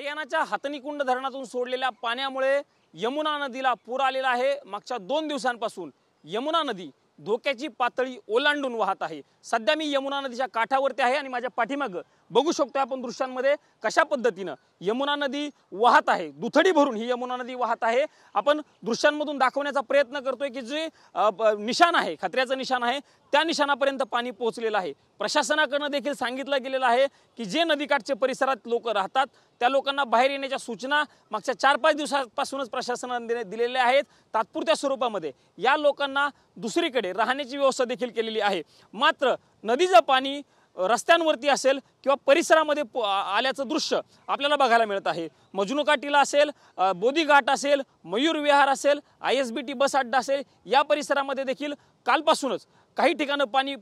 हरियाणाच्या हातनीकुंड धरणातून सोडलेल्या पाण्यामुळे यमुना नदीला पूर आलेला आहे। मागच्या 2 दिवसांपासून यमुना नदी धोक्याची पातळी ओलांडून वाहत आहे। सध्या मी यमुना नदीच्या काठावरती आहे आणि माझ्या पाठीमागे बघू शकतो आपण दृश्यांमध्ये कशा पद्धतीने यमुना नदी वाहत आहे। दुथडी भरून ही यमुना नदी वाहत आहे। आपण दृश्यांमधून दाखवण्याचा प्रयत्न करतोय की जे निशाण आहे, खतऱ्याचं निशाण आहे, त्या निशाणापर्यंत पाणी पोहोचलेलं आहे। प्रशासनाकडून देखील सांगितलं गेलेलं आहे की जे नदीकाठचे परिसरात लोक राहतात त्या लोकांना बाहेर येण्याच्या सूचना मागच्या 4-5 दिवसांपासूनच प्रशासनाने दिलेल्या आहेत। तात्पुरत्या स्वरूपामध्ये या लोकांना दुसरीकडे राहण्याची व्यवस्था देखील केलेली आहे। मात्र नदीचं पाणी रस्त्यांवरती असेल किंवा परिसरामध्ये आल्याचं दृश्य आपल्याला बघायला मिळत आहे। मजनू काठीला असेल, बोधी घाट असेल, मयूर विहार असेल, ISBT बस अड्डा असेल, या परिसरामध्ये देखील कालपासूनच काही ठिकाणी पाणी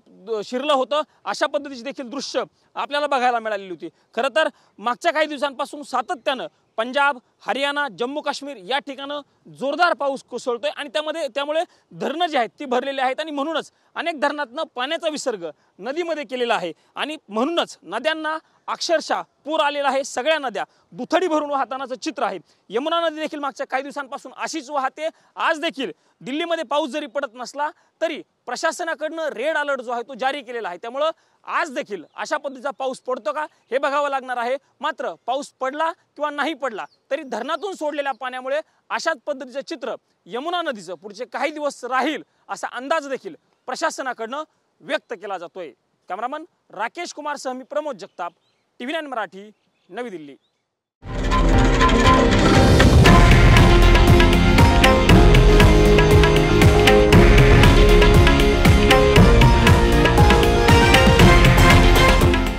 शिरलं होतं। अशा पद्धतीची देखील दृश्य आपल्याला बघायला मिळालेली होती। खरं तर मागच्या काही दिवसांपासून सातत्यानं पंजाब, हरियाणा, जम्मू काश्मीर या ठिकाणी जोरदार पाऊस कोसळतोय आणि त्यामुळे धरणं जी आहेत ती भरलेली आहेत आणि म्हणूनच अनेक धरणातनं पाण्याचा विसर्ग नदीमध्ये केलेला आहे आणि म्हणूनच नद्यांना अक्षरशः पूर आलेला आहे। सगळ्या नद्या दुथडी भरून वाहतानाचं चित्र आहे। यमुना नदी देखील मागच्या काही दिवसांपासून अशीच वाहते। आज देखील दिल्लीमध्ये पाऊस जरी पडत नसला तरी प्रशासनाकडून रेड अलर्ट जो आहे तो जारी केलेला आहे। त्यामुळे आज देखील अशा पद्धतीचा पाऊस पडतो का हे बघावं लागणार आहे। मात्र पाऊस पडला किंवा नाही पडला तरी धरणातून सोडलेल्या पाण्यामुळे अशाच पद्धतीचं चित्र यमुना नदीचं पुढचे काही दिवस राहील असा अंदाज देखील प्रशासनाकडून व्यक्त केला जातोय। कॅमेरामन राकेश कुमार सह मी प्रमोद जगताप, TV9 मराठी, नवी दिल्ली।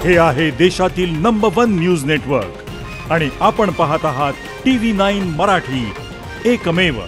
हे आहे देशातील नंबर 1 न्यूज नेटवर्क आणि आपण पाहत आहात TV9 मराठी, एकमेव।